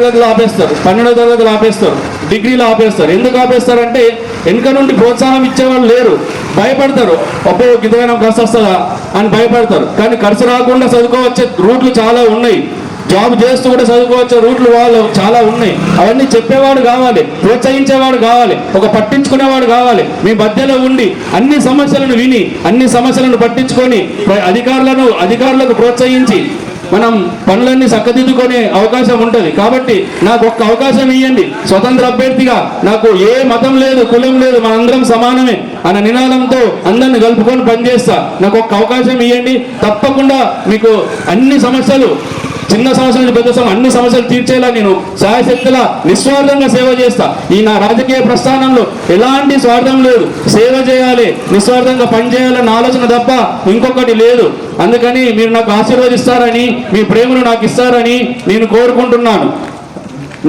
తరగతులు ఆపేస్తారు, 12వ తరగతులు ఆపేస్తారు, డిగ్రీలు ఆపేస్తారు. ఎందుకు ఆపేస్తారంటే వెనుక నుండి ప్రోత్సాహం ఇచ్చేవాళ్ళు లేరు, భయపడతారు. అబ్బో గిదైనా ఖర్చు వస్తుందా అని భయపడతారు. కానీ ఖర్చు రాకుండా చదువుకోవచ్చే రూట్లు చాలా ఉన్నాయి, జాబ్ చేస్తూ కూడా చదువుకోవచ్చే రూట్లు వాళ్ళు చాలా ఉన్నాయి. అవన్నీ చెప్పేవాడు కావాలి, ప్రోత్సహించేవాడు కావాలి, ఒక పట్టించుకునేవాడు కావాలి. మీ మధ్యలో ఉండి అన్ని సమస్యలను విని అన్ని సమస్యలను పట్టించుకొని అధికారులకు ప్రోత్సహించి మనం పనులన్నీ చక్కదిద్దుకునే అవకాశం ఉంటుంది. కాబట్టి నాకు ఒక్క అవకాశం ఇవ్వండి, స్వతంత్ర అభ్యర్థిగా నాకు ఏ మతం లేదు, కులం లేదు, మనందరం సమానమే అనే నినాదంతో అందరిని కలుపుకొని పనిచేస్తా. నాకు ఒక్క అవకాశం ఇవ్వండి, తప్పకుండా మీకు అన్ని సమస్యలు, చిన్న సమస్యల నుంచి పెద్ద సమస్య, అన్ని సమస్యలు తీర్చేలా నేను శాయశక్తిలా నిస్వార్థంగా సేవ చేస్తా. ఈ నా రాజకీయ ప్రస్థానంలో ఎలాంటి స్వార్థం లేదు, సేవ చేయాలి, నిస్వార్థంగా పనిచేయాలన్న ఆలోచన తప్ప ఇంకొకటి లేదు. అందుకని మీరు నాకు ఆశీర్వదిస్తారని, మీ ప్రేమను నాకు ఇస్తారని నేను కోరుకుంటున్నాను.